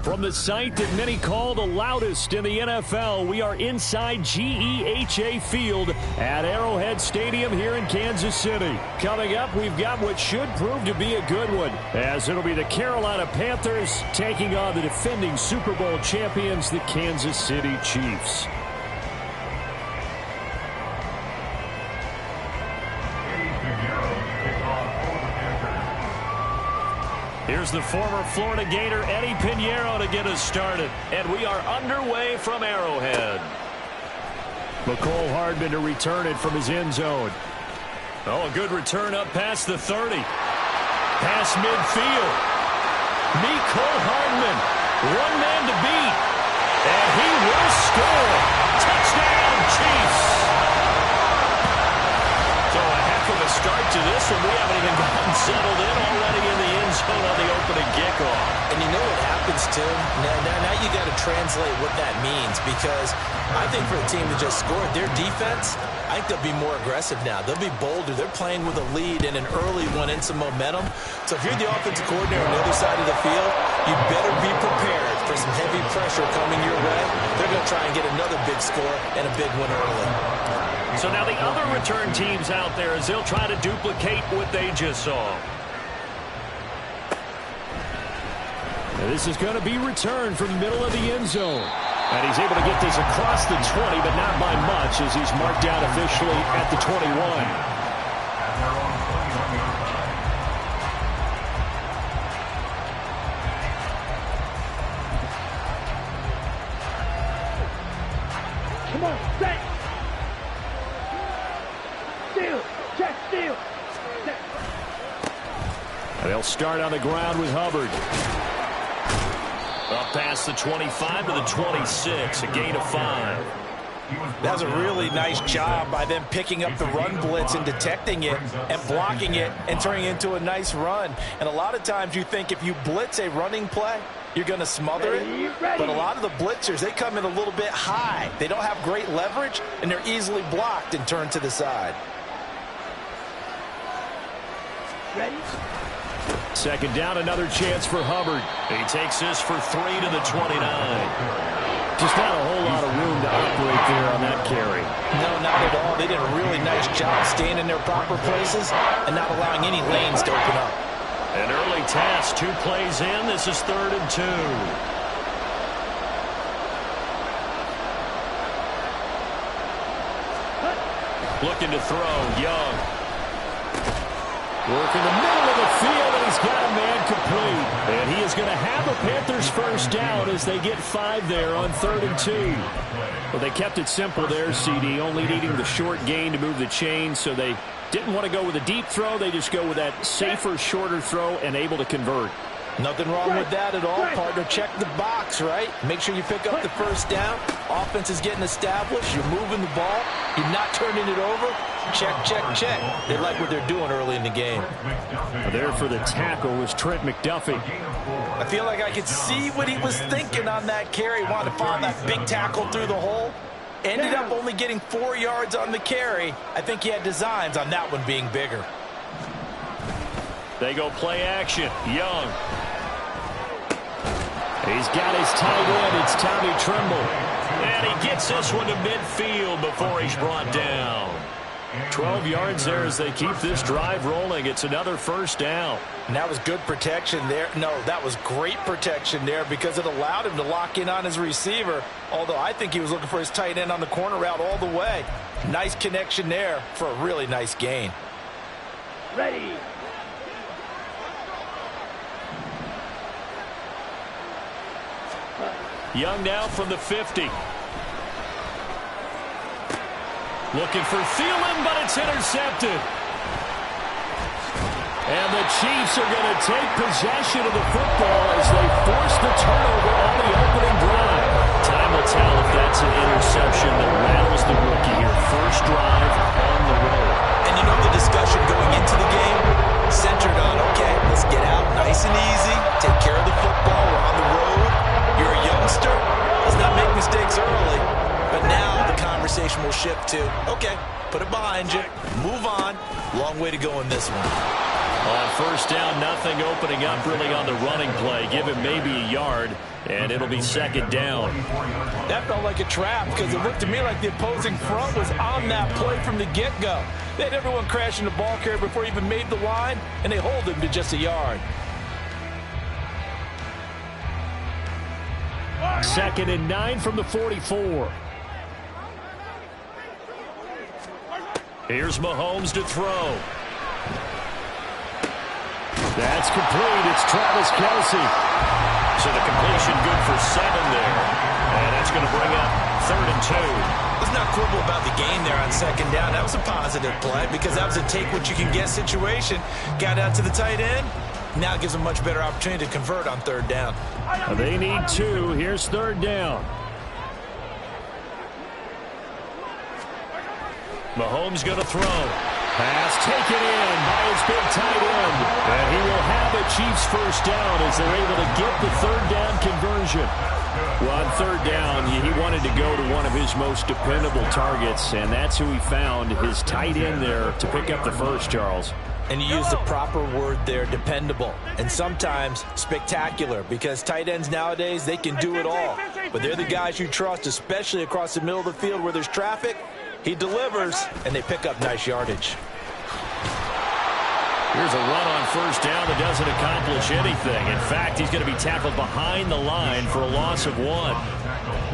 From the site that many call the loudest in the NFL, we are inside GEHA Field at Arrowhead Stadium here in Kansas City. Coming up, we've got what should prove to be a good one, as it'll be the Carolina Panthers taking on the defending Super Bowl champions, the Kansas City Chiefs. Here's the former Florida Gator, Eddie Pinheiro, to get us started. And we are underway from Arrowhead. McCole Hardman to return it from his end zone. Oh, a good return up past the 30. Past midfield. McCole Hardman, one man to beat. And he will score. Touchdown, Chiefs. So a heck of a start to this one. We haven't even gotten settled in already in the end zone on the opening kickoff. And you know what happens, Tim? Now you got to translate what that means, because I think for the team that just scored, their defense, I think they'll be more aggressive now. They'll be bolder. They're playing with a lead and an early one and some momentum. So if you're the offensive coordinator on the other side of the field, you better be prepared for some heavy pressure coming your way. They're going to try and get another big score and a big one early. So now the other return teams out there, as they'll try to duplicate what they just saw. Now this is going to be returned from the middle of the end zone. And he's able to get this across the 20, but not by much, as he's marked down officially at the 21. Come on, set. Steal, check, steal. Set. And they'll start on the ground with Hubbard. Up past the 25 to the 26, a gain of 5. That was a really nice job by them picking up the run blitz and detecting it and blocking it and turning it into a nice run. And a lot of times you think if you blitz a running play, you're going to smother it. But a lot of the blitzers, they come in a little bit high. They don't have great leverage, and they're easily blocked and turned to the side. Ready? Second down, another chance for Hubbard. He takes this for 3 to the 29. Just not a whole lot of room to operate there on that carry. No, not at all. They did a really nice job staying in their proper places and not allowing any lanes to open up. An early task, 2 plays in. This is 3rd and 2. Looking to throw, Young. Work in the middle of the field, and he's got a man complete. And he is going to have a Panthers first down as they get 5 there on 3rd and 2. Well, they kept it simple there, CD, only needing the short gain to move the chains, so they didn't want to go with a deep throw. They just go with that safer, shorter throw and able to convert. Nothing wrong with that at all, partner. Check the box, right? Make sure you pick up the first down. Offense is getting established. You're moving the ball. You're not turning it over. Check, check, check. They like what they're doing early in the game. There for the tackle was Trent McDuffie. I feel like I could see what he was thinking on that carry. Wanted to find that big tackle through the hole. Ended up only getting 4 yards on the carry. I think he had designs on that one being bigger. They go play action. Young. He's got his tight end. It's Tommy Tremble. And he gets this one to midfield before he's brought down. 12 yards there as they keep this drive rolling. It's another first down. And that was good protection there. No, that was great protection there because it allowed him to lock in on his receiver, although I think he was looking for his tight end on the corner route all the way. Nice connection there for a really nice gain. Ready. Young now from the 50. Looking for Thielen, but it's intercepted. And the Chiefs are going to take possession of the football as they force the turnover on the opening drive. Time will tell if that's an interception that rattles the rookie here. First drive on the road. And you know the discussion going into the game centered on, okay, let's get out nice and easy, take care of the football, we're on the road. You're a youngster, let's not make mistakes early. But now the conversation will shift to, okay, put it behind you, move on. Long way to go in this one. On first down, nothing opening up really on the running play. Give him maybe a yard, and it'll be second down. That felt like a trap because it looked to me like the opposing front was on that play from the get-go. They had everyone crashing the ball carrier before he even made the line, and they hold him to just a yard. Second and 9 from the 44. Here's Mahomes to throw. That's complete. It's Travis Kelce. So the completion good for 7 there. And that's going to bring up 3rd and 2. Let's not quibble about the gain there on second down. That was a positive play because that was a take-what-you-can-get situation. Got out to the tight end. Now it gives them a much better opportunity to convert on 3rd down. They need 2. Here's 3rd down. Mahomes going to throw. Pass taken in by his big tight end. And he will have a Chiefs first down as they're able to get the 3rd down conversion. Well, on 3rd down, he wanted to go to one of his most dependable targets, and that's who he found, his tight end there, to pick up the first, Charles. And you use the proper word there, dependable. And sometimes spectacular, because tight ends nowadays, they can do it all. But they're the guys you trust, especially across the middle of the field where there's traffic. He delivers, and they pick up nice yardage. Here's a run on first down that doesn't accomplish anything. In fact, he's going to be tackled behind the line for a loss of 1.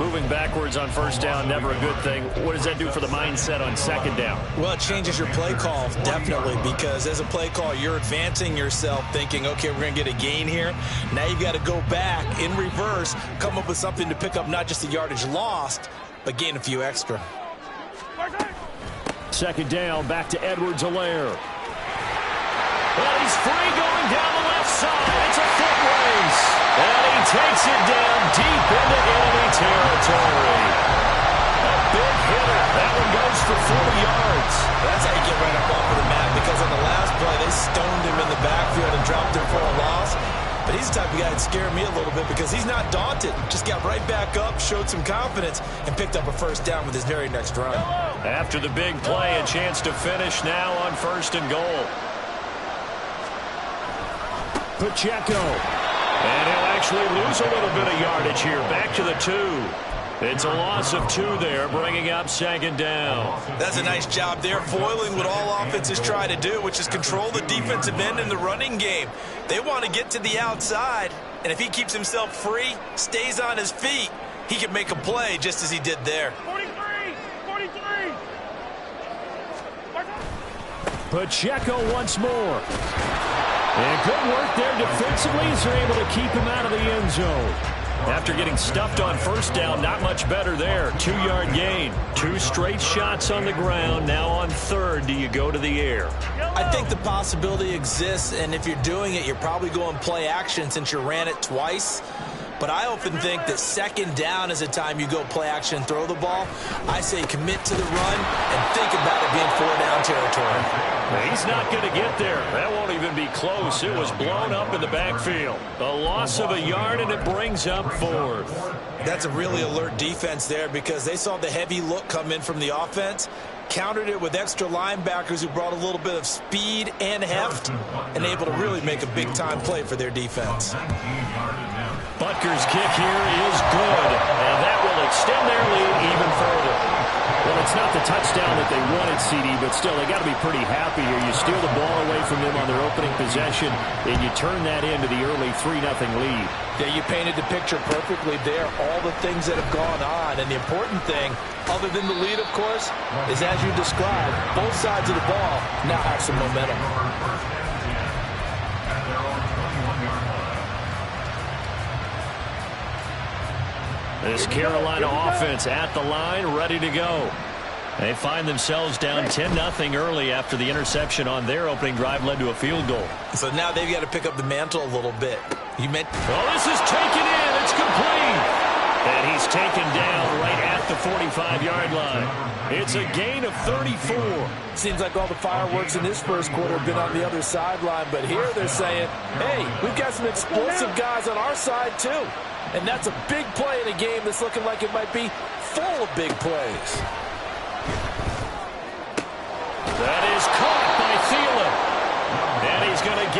Moving backwards on first down, never a good thing. What does that do for the mindset on second down? Well, it changes your play call, definitely, because as a play call, you're advancing yourself thinking, okay, we're going to get a gain here. Now you've got to go back in reverse, come up with something to pick up not just the yardage lost, but gain a few extra. Second down, back to Edwards-Helaire. Well, he's free going down the left side. It's a foot race. And he takes it down deep into enemy territory. A big hitter. That one goes for 40 yards. That's how you get right up off of the mat, because on the last play, they stoned him in the backfield and dropped him for a loss. But he's the type of guy that scared me a little bit because he's not daunted. Just got right back up, showed some confidence, and picked up a first down with his very next run. After the big play, a chance to finish now on 1st and goal. Pacheco. And he'll actually lose a little bit of yardage here. Back to the 2. It's a loss of 2 there, bringing up 2nd down. That's a nice job there, foiling what all offenses try to do, which is control the defensive end in the running game. They want to get to the outside, and if he keeps himself free, stays on his feet, he can make a play just as he did there. 43. Pacheco once more. And good work there defensively as they're able to keep him out of the end zone. After getting stuffed on first down, not much better there. 2-yard gain. 2 straight shots on the ground. Now on 3rd, do you go to the air? I think the possibility exists, and if you're doing it, you're probably going play action since you ran it twice. But I often think that 2nd down is a time you go play action and throw the ball. I say commit to the run and think about it being 4-down territory. He's not going to get there. That won't even be close. It was blown up in the backfield. A loss of a yard, and it brings up 4th. That's a really alert defense there because they saw the heavy look come in from the offense, countered it with extra linebackers who brought a little bit of speed and heft, and able to really make a big-time play for their defense. Butker's kick here is good, and that will extend their lead even further. Well, it's not the touchdown that they wanted, CD, but still, they got to be pretty happy here. You steal the ball away from them on their opening possession, and you turn that into the early 3-0 lead. Yeah, you painted the picture perfectly there, all the things that have gone on. And the important thing, other than the lead, of course, is as you described, both sides of the ball now have some momentum. This Carolina offense at the line, ready to go. They find themselves down 10-0 early after the interception on their opening drive led to a field goal. So now they've got to pick up the mantle a little bit. Well, this is taken in. It's complete. And he's taken down right at the 45-yard line. It's a gain of 34. Seems like all the fireworks in this first quarter have been on the other sideline, but here they're saying, hey, we've got some explosive guys on our side too. And that's a big play in a game that's looking like it might be full of big plays. That is caught by Thielen. And he's going to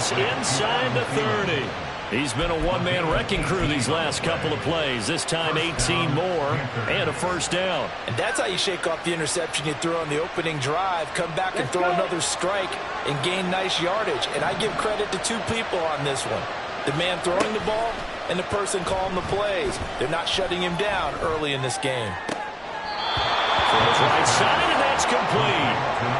pass inside the 30. He's been a one-man wrecking crew these last couple of plays. This time 18 more and a first down. And that's how you shake off the interception you threw on the opening drive. Come back and throw another strike and gain nice yardage. And I give credit to two people on this one. The man throwing the ball and the person calling the plays. They're not shutting him down early in this game. Throws right side, and that's complete.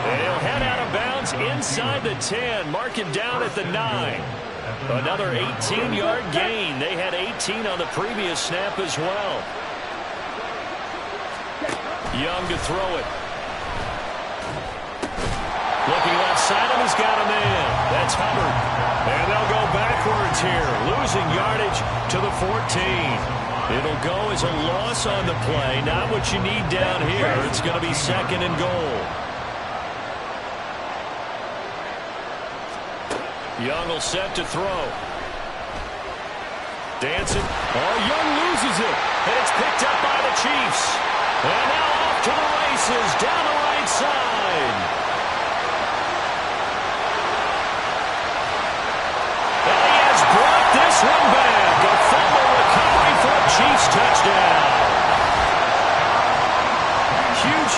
And he'll head out of bounds inside the 10. Mark it down at the 9. Another 18-yard gain. They had 18 on the previous snap as well. Young to throw it. Looking left side, and he's got a man. That's Hubbard. And they'll go backwards here, losing yardage to the 14. It'll go as a loss on the play. Not what you need down here. It's going to be second and goal. Young will set to throw. Dancing. Oh, Young loses it. And it's picked up by the Chiefs. And now off to the races down the right side. And he has brought this one back. A fumble recovery for a Chiefs touchdown.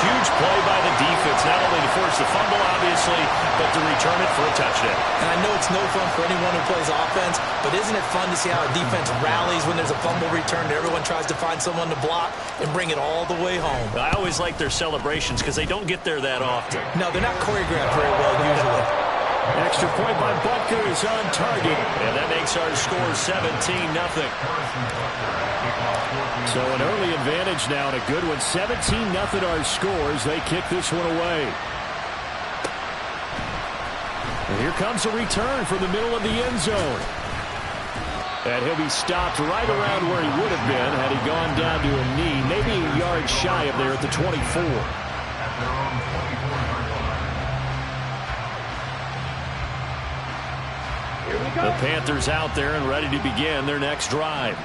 Huge play by the defense, not only to force the fumble, obviously, but to return it for a touchdown. And I know it's no fun for anyone who plays offense, but isn't it fun to see how a defense rallies when there's a fumble return and everyone tries to find someone to block and bring it all the way home? I always like their celebrations because they don't get there that often. No, they're not choreographed very well usually. Extra point by Butker is on target, and that makes our score 17-0. So an early advantage now and a good one. 17-0 our scores. They kick this one away. And here comes a return from the middle of the end zone. And he'll be stopped right around where he would have been had he gone down to a knee, maybe a yard shy of there at the 24. The Panthers out there and ready to begin their next drive.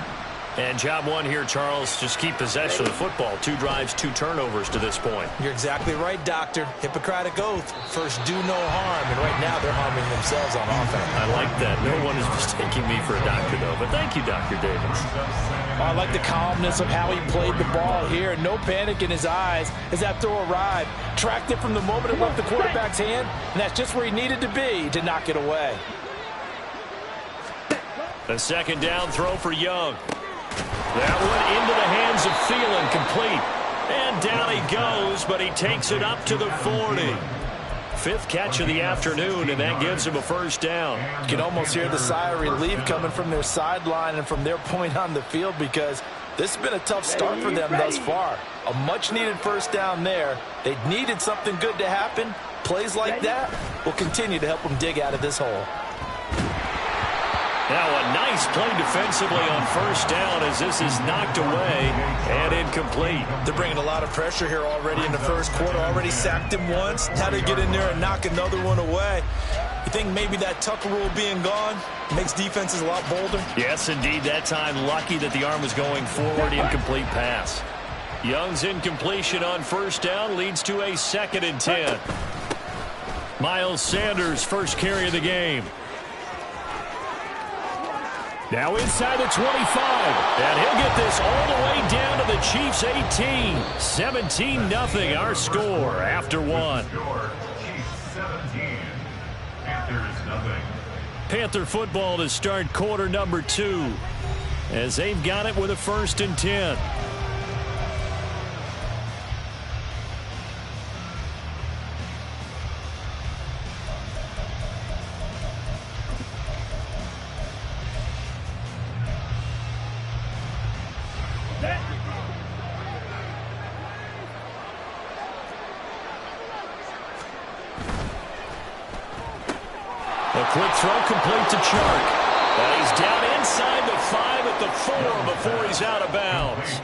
And job one here, Charles, just keep possession of the football. 2 drives, 2 turnovers to this point. You're exactly right, Doctor. Hippocratic oath. First, do no harm. And right now, they're harming themselves on offense. I like that. No one is mistaking me for a doctor, though. But thank you, Dr. Davis. I like the calmness of how he played the ball here. No panic in his eyes as that throw arrived. Tracked it from the moment it left the quarterback's hand, and that's just where he needed to be to knock it away. A second down throw for Young. That one into the hands of Thielen, complete. And down he goes, but he takes it up to the 40. 5th catch of the afternoon, and that gives him a first down. You can almost hear the sigh of relief coming from their sideline and from their point on the field because this has been a tough start for them thus far. A much-needed first down there. They needed something good to happen. Plays like that will continue to help them dig out of this hole. Now a nice play defensively on first down as this is knocked away and incomplete. They're bringing a lot of pressure here already in the first quarter. Already sacked him once. Now they get in there and knock another one away. You think maybe that Tucker rule being gone makes defenses a lot bolder? Yes, indeed. That time lucky that the arm was going forward. Incomplete pass. Young's incompletion on first down leads to a 2nd and 10. Miles Sanders, first carry of the game. Now inside the 25, and he'll get this all the way down to the Chiefs' 18. 17-0 our score after 1. Panther football to start quarter number 2 as they've got it with a 1st and 10. A quick throw complete to Chark. And he's down inside the 5 at the 4 before he's out of bounds.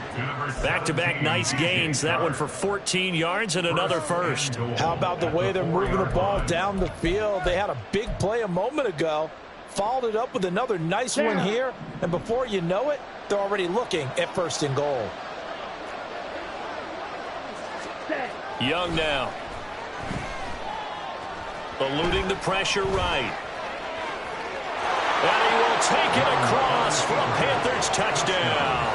Back-to-back nice gains. That one for 14 yards and another first. How about the way they're moving the ball down the field? They had a big play a moment ago. Followed it up with another nice one here. And before you know it, they're already looking at 1st and goal. Young now. Eluding the pressure right. And he will take it across for a Panthers touchdown.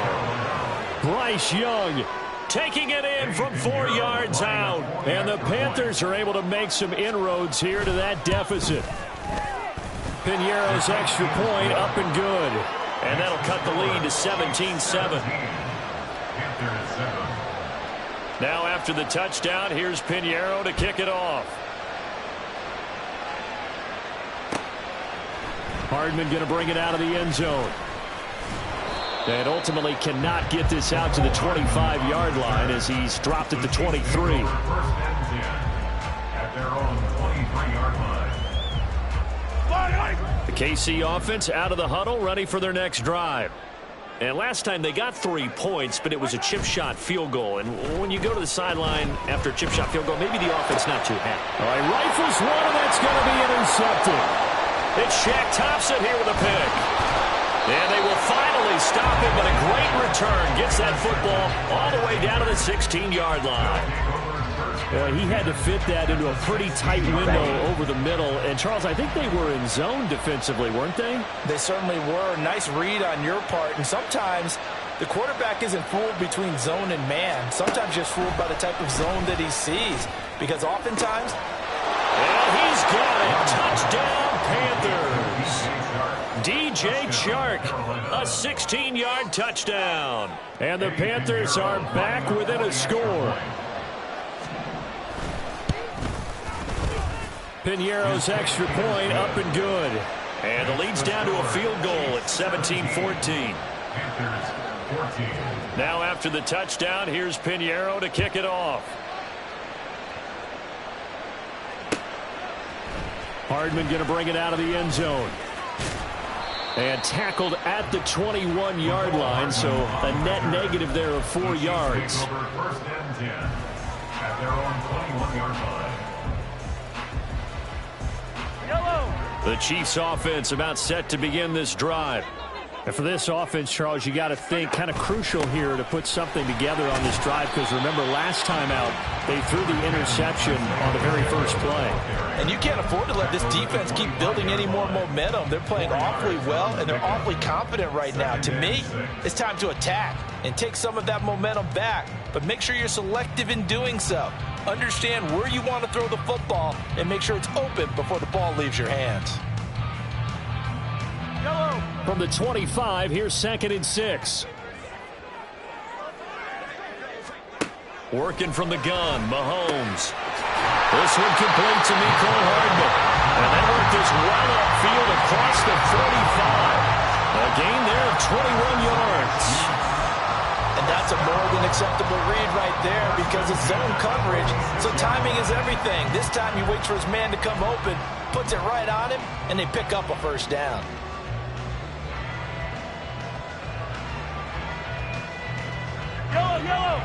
Bryce Young taking it in from 4 yards out. And the Panthers are able to make some inroads here to that deficit. Piñeiro's extra point up and good. And that'll cut the lead to 17-7. Now after the touchdown, here's Piñeiro to kick it off. Hardman going to bring it out of the end zone. And ultimately cannot get this out to the 25-yard line as he's dropped at the 23. At their own 23-yard line. The KC offense out of the huddle, ready for their next drive. And last time they got 3 points, but it was a chip shot field goal. And when you go to the sideline after a chip shot field goal, maybe the offense not too happy. All right, rifles one, and that's going to be intercepted. It's Shaq Thompson here with a pick. And they will finally stop him, but a great return gets that football all the way down to the 16-yard line. He had to fit that into a pretty tight window over the middle. And, Charles, I think they were in zone defensively, weren't they? They certainly were. Nice read on your part. And sometimes the quarterback isn't fooled between zone and man. Sometimes just fooled by the type of zone that he sees. Because oftentimes... And he's got it. Touchdown, Panthers. DJ Chark, a 16-yard touchdown. And the Panthers are back within a score. Piñeiro's extra point up and good. And the lead's down to a field goal at 17-14. Now after the touchdown, here's Piñeiro to kick it off. Hardman going to bring it out of the end zone. And tackled at the 21-yard line, so a net negative there of 4 yards. First and 10 at their own 21-yard line. The Chiefs offense about set to begin this drive. And for this offense, Charles, you got to think kind of crucial here to put something together on this drive, because remember last time out they threw the interception on the very first play. And you can't afford to let this defense keep building any more momentum. They're playing awfully well, and they're awfully confident right now. To me, it's time to attack and take some of that momentum back, but make sure you're selective in doing so. Understand where you want to throw the football and make sure it's open before the ball leaves your hands. From the 25, here's 2nd and 6. Working from the gun, Mahomes. This one complete to Mecole Hardman. And that worked this well upfield across the 45. A gain there of 21 yards. And that's a more than acceptable read right there because it's zone coverage, so timing is everything. This time he waits for his man to come open, puts it right on him, and they pick up a first down. Yellow.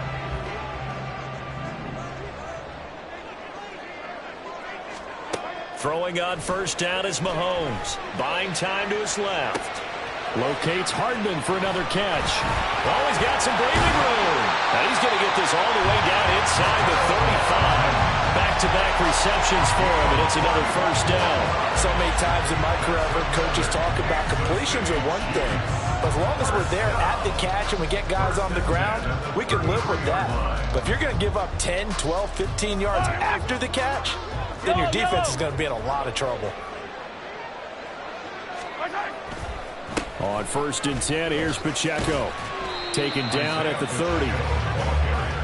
Throwing on first down is Mahomes. Buying time to his left. Locates Hardman for another catch. Oh, he's got some breathing room. Now he's going to get this all the way down inside the 35. Back-to-back receptions for him, and it's another first down. So many times in my career, I've heard coaches talk about completions are one thing. But as long as we're there at the catch and we get guys on the ground, we can live with that. But if you're going to give up 10, 12, 15 yards after the catch, then your defense is going to be in a lot of trouble. On 1st and 10, here's Pacheco. Taken down at the 30.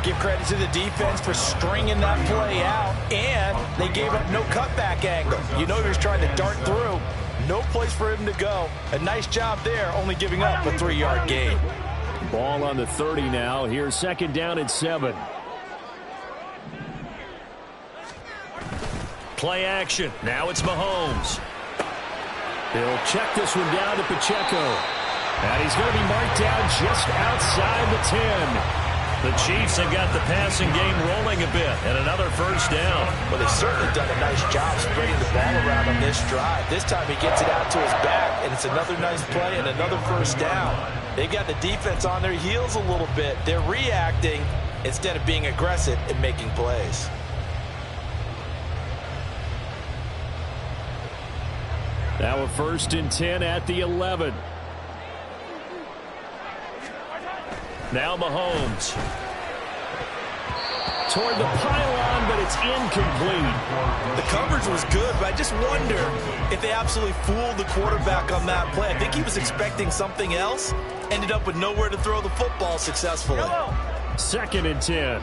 Give credit to the defense for stringing that play out, and they gave up no cutback angle. You know he was trying to dart through. No place for him to go. A nice job there, only giving up a 3-yard gain. Ball on the 30 now. Here's 2nd down and 7. Play action. Now it's Mahomes. He'll check this one down to Pacheco. And he's going to be marked down just outside the 10. The Chiefs have got the passing game rolling a bit, and another first down. Well, they've certainly done a nice job spreading the ball around on this drive. This time he gets it out to his back, and it's another nice play and another first down. They've got the defense on their heels a little bit. They're reacting instead of being aggressive and making plays. Now a 1st and 10 at the 11. Now Mahomes. Toward the pylon, but it's incomplete. The coverage was good, but I just wonder if they absolutely fooled the quarterback on that play. I think he was expecting something else. Ended up with nowhere to throw the football successfully. 2nd and 10.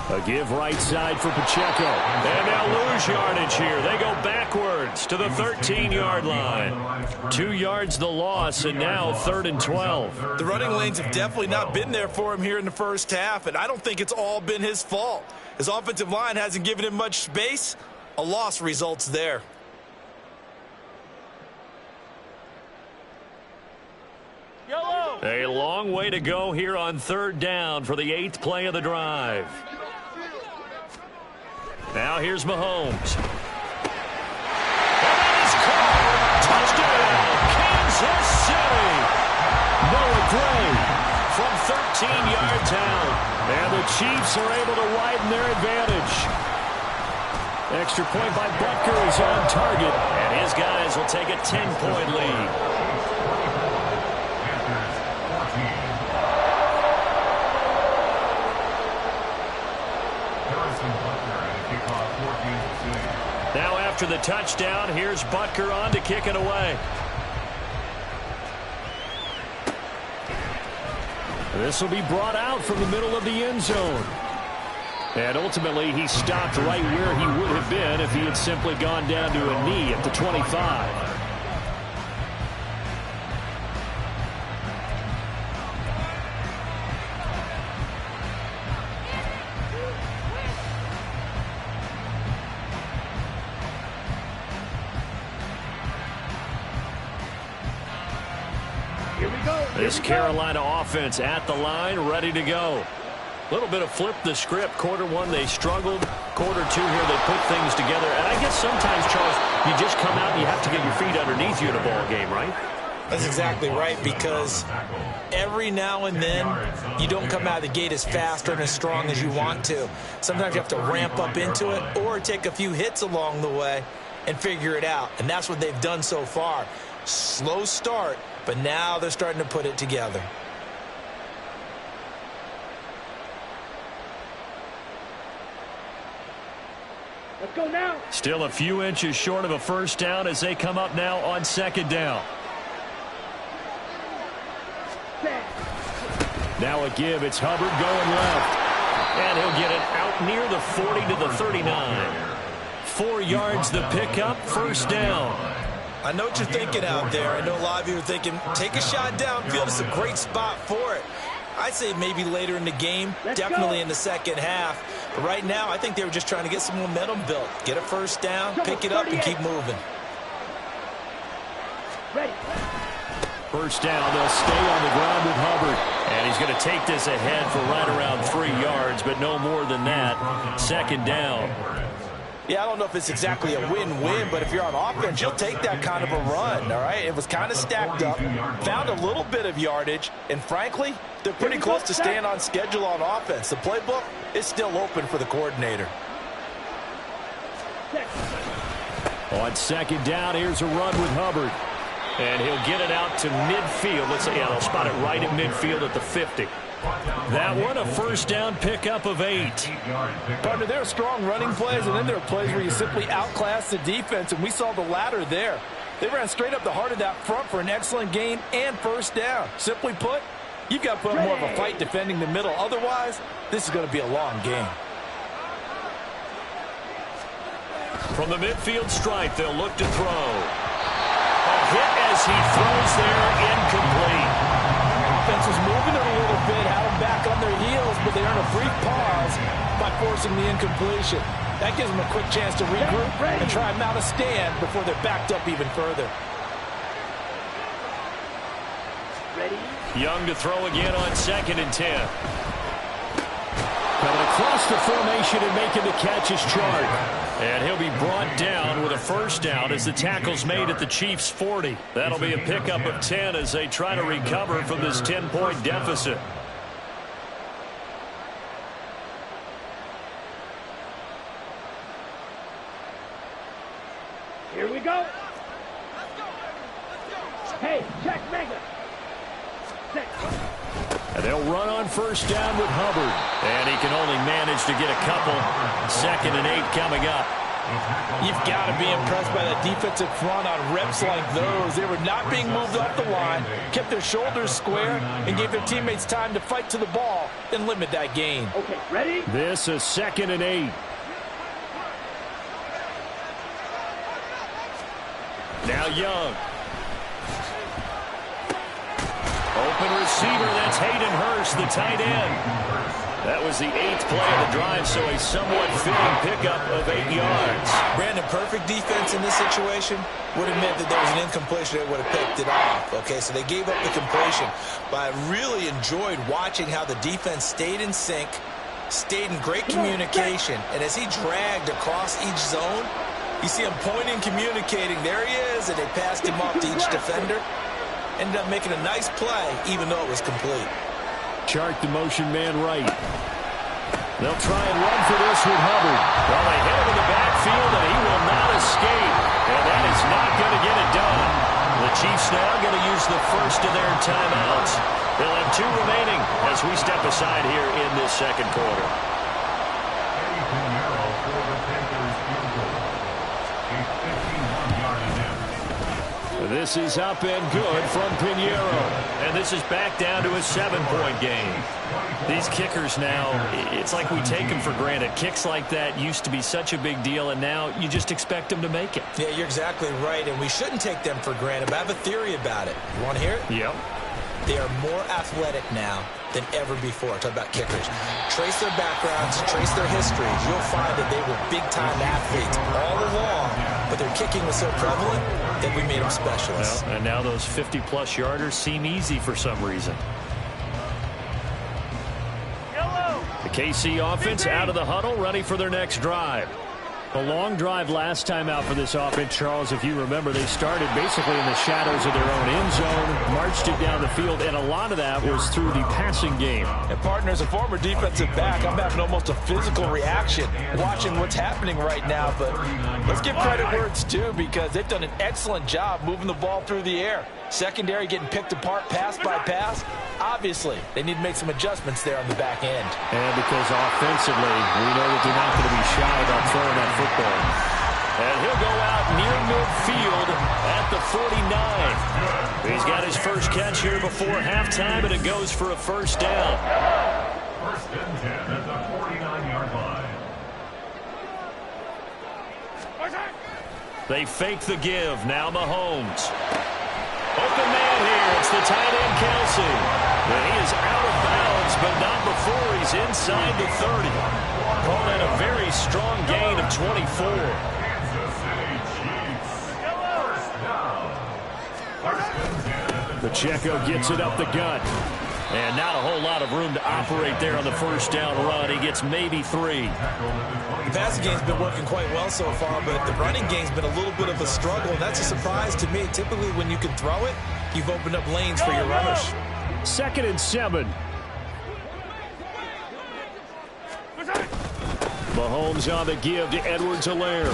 A give right side for Pacheco. And they'll lose yardage here. They go backwards to the 13-yard line. 2 yards the loss, and now 3rd and 12. The running lanes have definitely not been there for him here in the first half, and I don't think it's all been his fault. His offensive line hasn't given him much space. A loss results there. A long way to go here on 3rd down for the 8th play of the drive. Now here's Mahomes. And that is caught. Touchdown, Kansas City. Noah Gray from 13 yards out. And the Chiefs are able to widen their advantage. Extra point by Butker is on target. And his guys will take a 10-point lead. Now after the touchdown, here's Butker on to kick it away. This will be brought out from the middle of the end zone. And ultimately, he stopped right where he would have been if he had simply gone down to a knee at the 25. This Carolina offense at the line, ready to go. A little bit of flip the script. Quarter 1, they struggled. Quarter 2 here, they put things together. And I guess sometimes, Charles, you just come out and you have to get your feet underneath you in a ball game, right? That's exactly right, because every now and then you don't come out of the gate as fast or as strong as you want to. Sometimes you have to ramp up into it or take a few hits along the way and figure it out. And that's what they've done so far. Slow start, but now they're starting to put it together. Let's go now. Still a few inches short of a 1st down as they come up now on 2nd down. Now a give. It's Hubbard going left. And he'll get it out near the 40 to the 39. 4 yards the pickup, 1st down. I know what you're thinking out there. I know a lot of you are thinking, take a shot downfield. It's a great spot for it. I'd say maybe later in the game, definitely in the second half. But right now, I think they were just trying to get some momentum built. Get a 1st down, pick it up, and keep moving. Ready. 1st down, they'll stay on the ground with Hubbard. And he's going to take this ahead for right around 3 yards, but no more than that. 2nd down. Yeah, I don't know if it's exactly a win-win, but if you're on offense, you'll take that kind of a run, all right? It was kind of stacked up, found a little bit of yardage, and frankly, they're pretty close to staying on schedule on offense. The playbook is still open for the coordinator. On 2nd down, here's a run with Hubbard. And he'll get it out to midfield. Let's say, yeah, they'll spot it right at midfield at the 50. That one, a 1st down pickup of 8. Partner, there are strong running plays, and then there are plays where you simply outclass the defense, and we saw the latter there. They ran straight up the heart of that front for an excellent gain and 1st down. Simply put, you've got to put more of a fight defending the middle. Otherwise, this is going to be a long game. From the midfield stripe, they'll look to throw. A hit as he throws there, incomplete. Offense was moving it a little bit, had them back on their heels, but they earn a brief pause by forcing the incompletion. That gives them a quick chance to regroup and try and mount a stand before they're backed up even further. Ready. Young to throw again on 2nd and 10. Coming across the formation and making the catch is Chark. And he'll be brought down with a 1st down as the tackle's made at the Chiefs' 40. That'll be a pickup of 10 as they try to recover from this 10-point deficit. Here we go. Hey, check mega. Set. And they'll run on first down with Hubbard. And he can only manage to get a couple. 2nd and 8 coming up. You've got to be impressed by that defensive front on reps like those. They were not being moved off the line, kept their shoulders square, and gave their teammates time to fight to the ball and limit that gain. Okay, ready? This is 2nd and 8. Now Young. Open receiver, that's Hayden Hurst, the tight end. That was the 8th play of the drive, so a somewhat fitting pickup of 8 yards. Brandon, perfect defense in this situation would have meant that there was an incompletion that would have picked it off. Okay, so they gave up the completion. But I really enjoyed watching how the defense stayed in sync, stayed in great communication. And as he dragged across each zone, you see him pointing, communicating. There he is, and they passed him off to each defender. Ended up making a nice play, even though it was complete. Chart the motion man right. They'll try and run for this with Hubbard. Well, they hit him in the backfield, and he will not escape. And that is not going to get it done. The Chiefs now going to use the first of their timeouts. They'll have 2 remaining as we step aside here in this second quarter. This is up and good from Pinheiro. And this is back down to a 7-point game. These kickers now, it's like we take them for granted. Kicks like that used to be such a big deal, and now you just expect them to make it. Yeah, you're exactly right, and we shouldn't take them for granted. But I have a theory about it. You want to hear it? Yep. They are more athletic now than ever before. Talk about kickers. Trace their backgrounds, trace their histories. You'll find that they were big-time athletes all along, but their kicking was so prevalent that we made them specialists. Well, and now those 50-plus yarders seem easy for some reason. The KC offense out of the huddle, ready for their next drive. A long drive last time out for this offense, Charles. If you remember, they started basically in the shadows of their own end zone, marched it down the field, and a lot of that was through the passing game. And partner, as a former defensive back, I'm having almost a physical reaction watching what's happening right now. But let's give credit where it's due, because they've done an excellent job moving the ball through the air. Secondary getting picked apart pass by pass. Obviously, they need to make some adjustments there on the back end. And because offensively, we know that they're not going to be shy about throwing that football. And he'll go out near midfield at the 49. He's got his first catch here before halftime, and it goes for a first down. First and 10 at the 49-yard line. They fake the give. Now Mahomes. Open man here. It's the tight end, Kelsey. But he is out of bounds, but not before he's inside the 30. Call that a very strong gain of 24. Kansas City Chiefs. First down. First and 10. Pacheco gets it up the gut. And not a whole lot of room to operate there on the first down run. He gets maybe 3. The passing game's been working quite well so far, but the running game's been a little bit of a struggle, and that's a surprise to me. Typically, when you can throw it, you've opened up lanes for your runners. 2nd and 7. Mahomes on the give to Edwards-Helaire.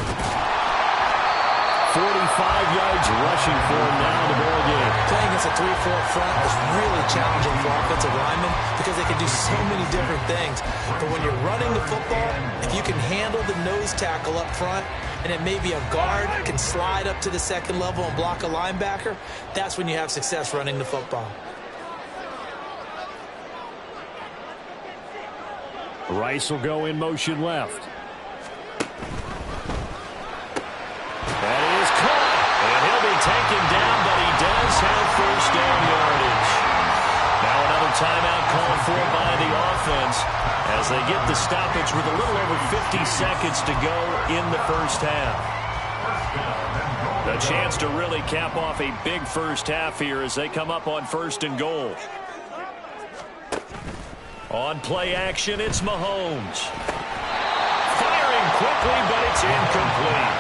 45 yards rushing for him now in the ball game. Playing against a 3-4 front is really challenging for offensive linemen because they can do so many different things. But when you're running the football, if you can handle the nose tackle up front, and then maybe a guard can slide up to the second level and block a linebacker, that's when you have success running the football. Rice will go in motion left. That is caught, and he'll be taken down, but he does have first down yardage. Now another timeout called for by the offense as they get the stoppage with a little over 50 seconds to go in the first half. A chance to really cap off a big first half here as they come up on 1st and goal. On play action, it's Mahomes. Firing quickly, but it's incomplete.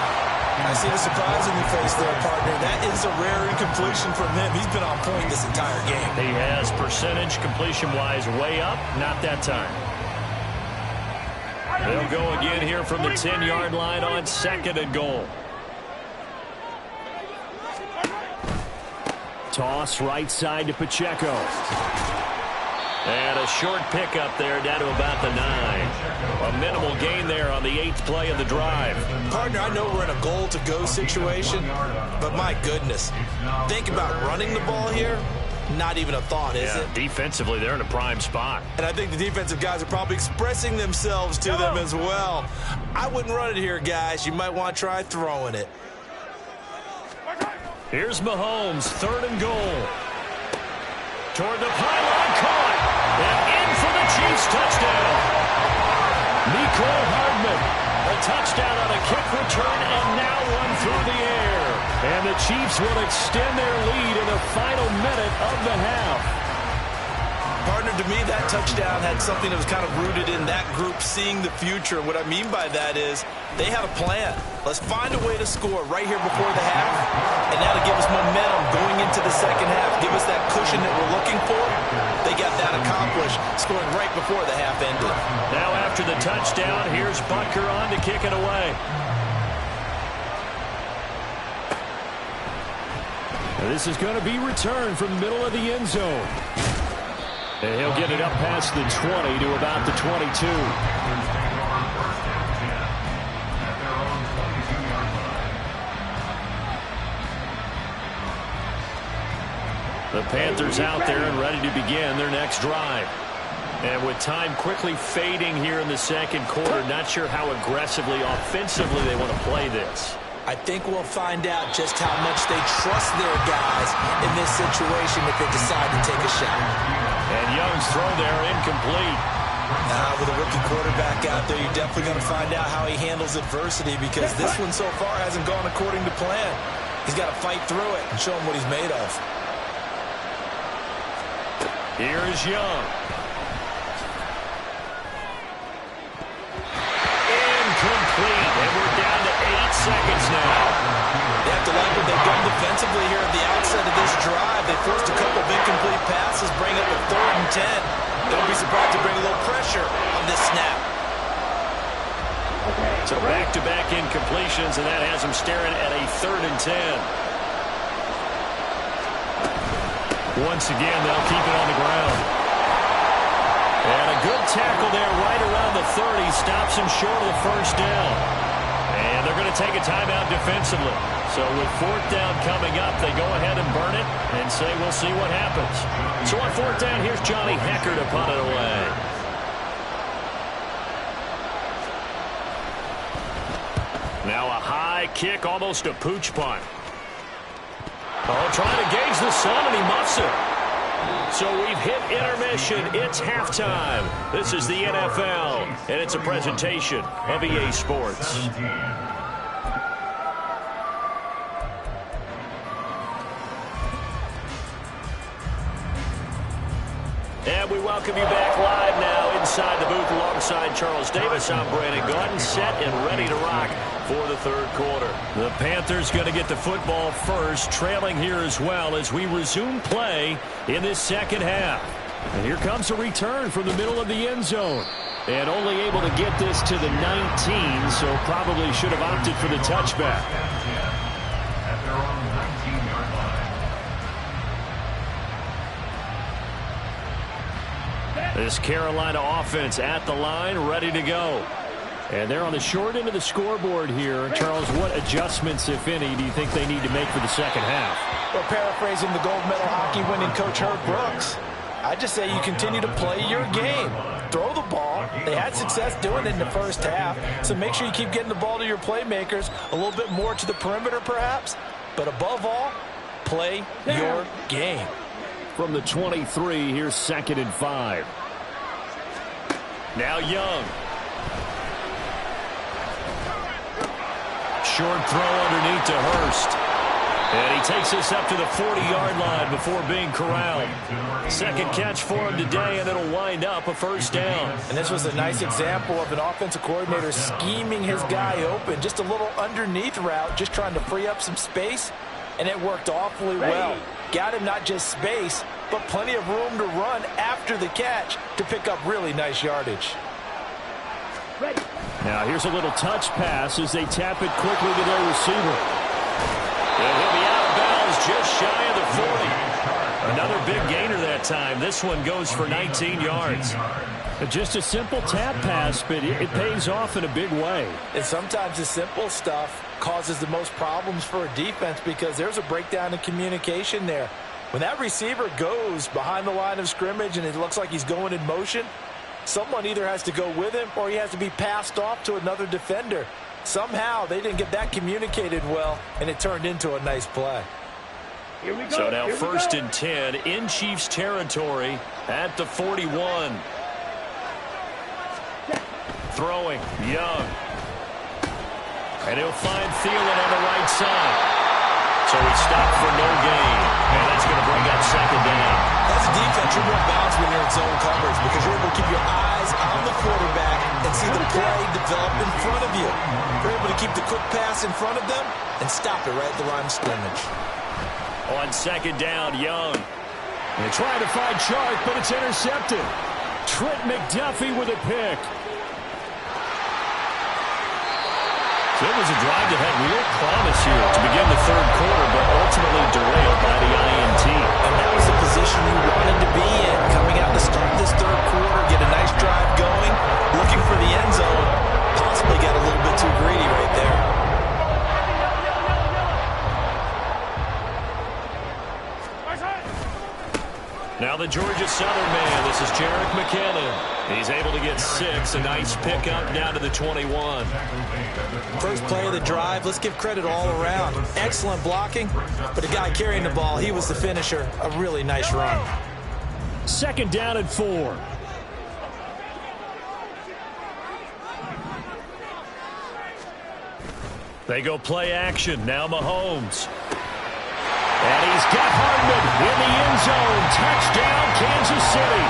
I see the surprise in your face there, partner. That is a rare incompletion from him. He's been on point this entire game. He has percentage completion-wise way up. Not that time. They'll go again here from the 10-yard line on 2nd and goal. Toss right side to Pacheco. And a short pickup there down to about the 9. A minimal gain there on the 8th play of the drive. Partner, I know we're in a goal-to-go situation, but my goodness, think about running the ball here. Not even a thought, is it? Defensively, they're in a prime spot. And I think the defensive guys are probably expressing themselves to them as well. I wouldn't run it here, guys. You might want to try throwing it. Here's Mahomes, 3rd and goal. Toward the pylon, caught. And in for the Chiefs touchdown. Mecole Hardman, a touchdown on a kick return and now one through the air. And the Chiefs will extend their lead in the final minute of the half. Partner, to me, that touchdown had something that was kind of rooted in that group seeing the future. What I mean by that is they had a plan. Let's find a way to score right here before the half, and that'll give us momentum going into the second half. Give us that cushion that we're looking for. They got that accomplished, scoring right before the half ended. Now after the touchdown, here's Butker on to kick it away. This is going to be returned from the middle of the end zone. And he'll get it up past the 20 to about the 22. The Panthers out there and ready to begin their next drive. And with time quickly fading here in the second quarter, not sure how aggressively, offensively they want to play this. I think we'll find out just how much they trust their guys in this situation if they decide to take a shot. And Young's throw there incomplete. Now with a rookie quarterback out there, you're definitely going to find out how he handles adversity because this one so far hasn't gone according to plan. He's got to fight through it and show him what he's made of. Here is Young. Incomplete. And we're down to 8 seconds now. They have to like what they've done defensively here at the outset of this drive. They forced a couple of incomplete passes, bring up a 3rd and 10. Don't be surprised to bring a little pressure on this snap. So back-to-back incompletions, and that has them staring at a 3rd and 10. Once again, they'll keep it on the ground. And a good tackle there right around the 30. Stops him short of the first down. And they're going to take a timeout defensively. So with 4th down coming up, they go ahead and burn it and say we'll see what happens. So on 4th down, here's Johnny Hecker to punt it away. Now a high kick, almost a pooch punt. Oh, trying to gauge the sun, and he muffs it. So we've hit intermission. It's halftime. This is the NFL, and it's a presentation of EA Sports. And we welcome you back live now inside the booth alongside Charles Davis. I'm Brandon Gordon, set and ready to rock for the 3rd quarter. The Panthers going to get the football first, trailing here as well as we resume play in this second half. And here comes a return from the middle of the end zone. And only able to get this to the 19, so probably should have opted for the touchback. At their own 19-yard line. This Carolina offense at the line, ready to go. And they're on the short end of the scoreboard here. Charles, what adjustments, if any, do you think they need to make for the second half? Well, paraphrasing the gold medal hockey winning coach Herb Brooks, I just say you continue to play your game. Throw the ball. They had success doing it in the first half, so make sure you keep getting the ball to your playmakers, a little bit more to the perimeter perhaps, but above all, play your game. From the 23, here's 2nd and 5. Now Young. Short throw underneath to Hurst. And he takes this up to the 40-yard line before being corralled. Second catch for him today, and it'll wind up a 1st down. And this was a nice example of an offensive coordinator scheming his guy open. Just a little underneath route, just trying to free up some space, and it worked awfully well. Got him not just space, but plenty of room to run after the catch to pick up really nice yardage. Now here's a little touch pass as they tap it quickly to their receiver. And he'll be out of bounds just shy of the 40. a big gainer that time. This one goes for 19 yards. Just a simple tap pass, but it pays off in a big way. And sometimes the simple stuff causes the most problems for a defense because there's a breakdown in communication there. When that receiver goes behind the line of scrimmage and it looks like he's going in motion, someone either has to go with him or he has to be passed off to another defender. Somehow they didn't get that communicated well, and it turned into a nice play. Here we go. So now 1st and 10 in Chiefs territory at the 41. Throwing, Young. And he'll find Thielen on the right side. So he stopped for no gain. And that's going to bring up 2nd down. As a defense, you're more balanced when you're in zone coverage because you're able to keep your eyes on the quarterback and see the play develop in front of you. You're able to keep the quick pass in front of them and stop it right at the line of scrimmage. On 2nd down, Young. They're trying to find Chark, but it's intercepted. Trent McDuffie with a pick. So it was a drive that had real promise here to begin the 3rd quarter, but ultimately derailed by the INT. And that was the position you wanted to be in. Coming out to start this 3rd quarter, get a nice drive going, looking for the end zone. Possibly got a little bit too greedy right there. Now the Georgia Southern man, this is Jerick McKinnon. He's able to get 6, a nice pickup down to the 21. First play of the drive, let's give credit all around. Excellent blocking, but the guy carrying the ball, he was the finisher. A really nice run. 2nd down and 4. They go play action. Now Mahomes. And he's got Hardman in the end zone. Touchdown, Kansas City.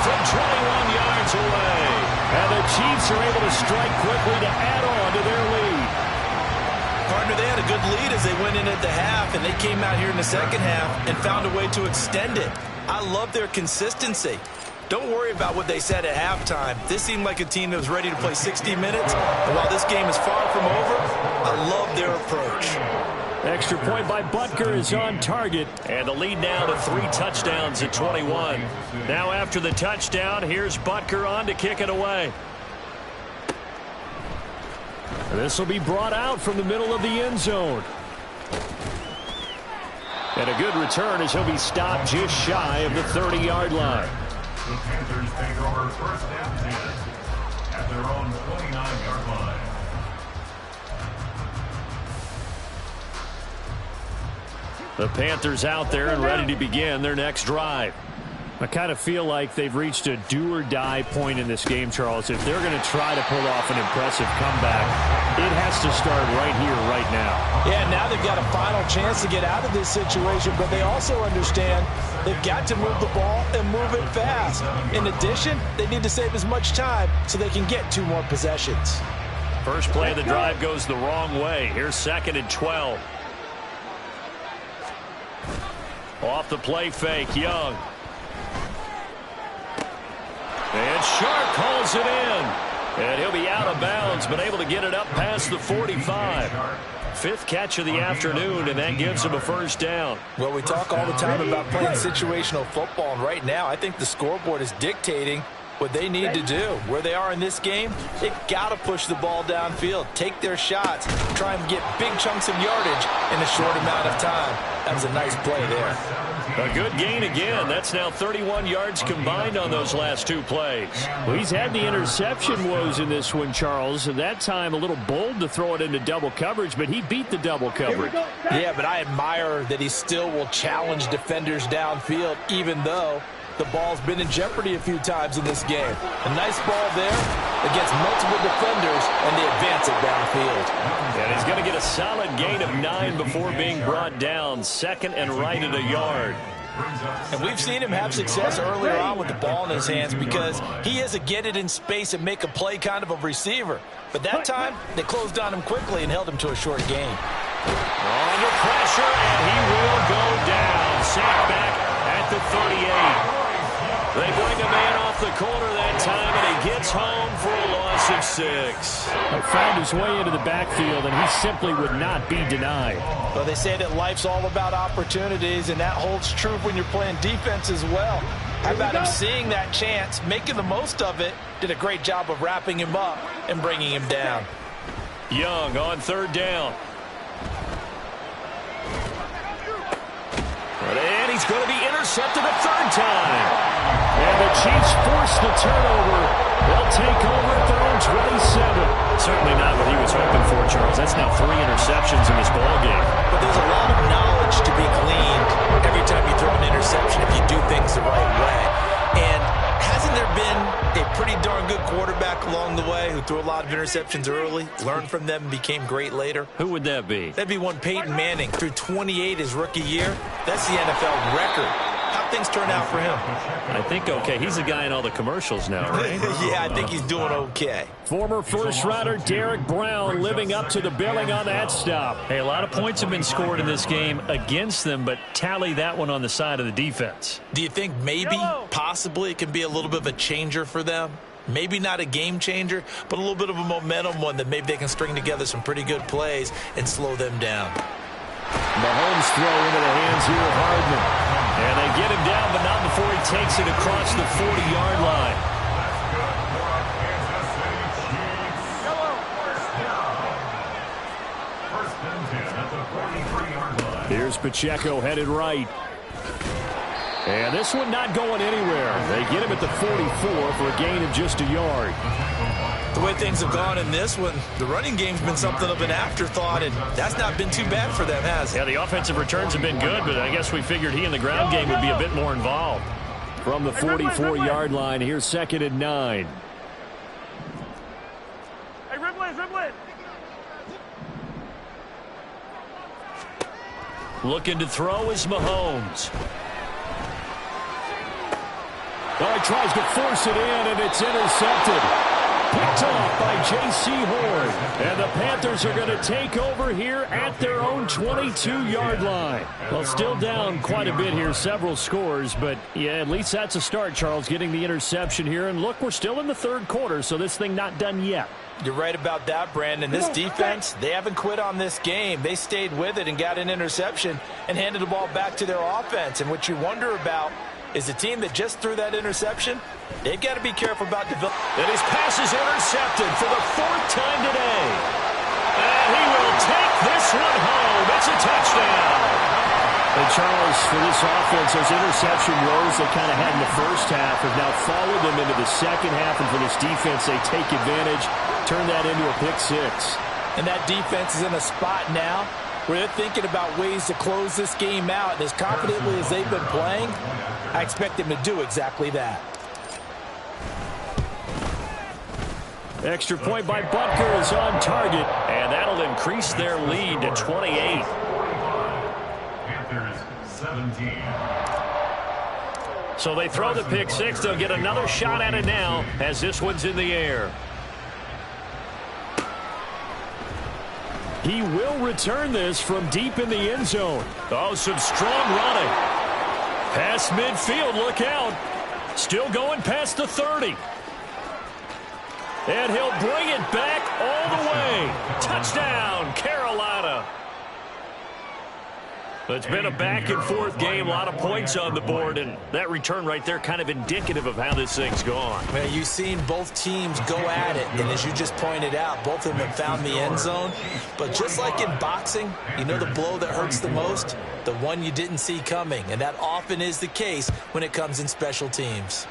From 21 yards away. And the Chiefs are able to strike quickly to add on to their lead. Partner, they had a good lead as they went in at the half, and they came out here in the 2nd half and found a way to extend it. I love their consistency. Don't worry about what they said at halftime. This seemed like a team that was ready to play 60 minutes, and while this game is far from over, I love their approach. Extra point by Butker is on target. And the lead now to 3 touchdowns at 21. Now after the touchdown, here's Butker on to kick it away. This will be brought out from the middle of the end zone. And a good return as he'll be stopped just shy of the 30-yard line. The Panthers take over 1st and 10 at their own 29-yard line. The Panthers out there and ready to begin their next drive. I kind of feel like they've reached a do-or-die point in this game, Charles. If they're going to try to pull off an impressive comeback, it has to start right here, right now. Yeah, now they've got a final chance to get out of this situation, but they also understand they've got to move the ball and move it fast. In addition, they need to save as much time so they can get 2 more possessions. First play of the drive goes the wrong way. Here's 2nd and 12. Off the play fake, Young. And Sharp calls it in. And he'll be out of bounds, but able to get it up past the 45. 5th catch of the afternoon, and that gives him a 1st down. Well, we talk all the time about playing situational football, and right now I think the scoreboard is dictating what they need to do. Where they are in this game, they've got to push the ball downfield, take their shots, try and get big chunks of yardage in a short amount of time. That was a nice play there. A good gain again. That's now 31 yards combined on those last 2 plays. Well, he's had the interception woes in this one, Charles, and that time a little bold to throw it into double coverage, but he beat the double coverage. Yeah, but I admire that he still will challenge defenders downfield, even though the ball's been in jeopardy a few times in this game. A nice ball there against multiple defenders, and they advance it downfield. And he's going to get a solid gain of 9 before being brought down. 2nd and right at a yard. And we've seen him have success earlier on with the ball in his hands because he is a get it in space and make a play kind of a receiver. But that time, they closed on him quickly and held him to a short gain. Under pressure, and he will go down. Sacked back at the 38. They bring a man off the corner that time, and he gets home for a loss of 6. He found his way into the backfield, and he simply would not be denied. Well, they say that life's all about opportunities, and that holds true when you're playing defense as well. How about him seeing that chance, making the most of it, did a great job of wrapping him up and bringing him down. Young on 3rd down. And he's going to be intercepted a 3rd time. And the Chiefs force the turnover. They'll take over at their own 27. Certainly not what he was hoping for, Charles. That's now 3 interceptions in this ballgame. But there's a lot of knowledge to be gleaned every time you throw an interception if you do things the right way. And hasn't there been a pretty darn good quarterback along the way who threw a lot of interceptions early, learned from them, and became great later? Who would that be? That'd be one Peyton Manning. Threw 28 his rookie year. That's the NFL record. How'd things turn out for him? I think okay. He's the guy in all the commercials now, right? Yeah, I think he's doing okay. Former first-rounder Derek Brown living up to the billing on that stop. Hey, a lot of points have been scored in this game against them, but tally that one on the side of the defense. Do you think maybe, possibly, it can be a little bit of a changer for them? Maybe not a game changer, but a little bit of a momentum one that maybe they can string together some pretty good plays and slow them down. Mahomes throw into the hands here of Hardman. And they get him down, but not before he takes it across the 40-yard line. Here's Pacheco headed right. And this one not going anywhere. They get him at the 44 for a gain of just a yard. The way things have gone in this one, the running game's been something of an afterthought, and that's not been too bad for them, has it? Yeah, the offensive returns have been good, but I guess we figured he in the ground game would be a bit more involved. From the 44-yard line, here's 2nd and 9. Hey, Riblin. Looking to throw is Mahomes. Oh, he tries to force it in, and it's intercepted. Picked off by J.C. Horn. And the Panthers are going to take over here at their own 22-yard line. Well, still down quite a bit here, several scores, but yeah, at least that's a start, Charles, getting the interception here. And look, we're still in the 3rd quarter, so this thing not done yet. You're right about that, Brandon. This defense, they haven't quit on this game. They stayed with it and got an interception and handed the ball back to their offense. And what you wonder about is the team that just threw that interception, they've got to be careful about developing. And his pass is intercepted for the 4th time today. And he will take this one home. It's a touchdown. And Charles, for this offense, those interception woes they kind of had in the first half have now followed them into the second half. And for this defense, they take advantage, turn that into a pick 6. And that defense is in a spot now where they're thinking about ways to close this game out. And as confidently as they've been playing, I expect them to do exactly that. Extra point by Butker is on target. And that'll increase their lead to 28. Panthers 17. So they throw the pick 6. They'll get another shot at it now as this one's in the air. He will return this from deep in the end zone. Oh, some strong running. Past midfield, look out. Still going past the 30. And he'll bring it back all the way. Touchdown, Carolina. It's been a back-and-forth game, a lot of points on the board, and that return right there kind of indicative of how this thing's gone. Well, you've seen both teams go at it, and as you just pointed out, both of them have found the end zone. But just like in boxing, you know the blow that hurts the most? The one you didn't see coming, and that often is the case when it comes in special teams.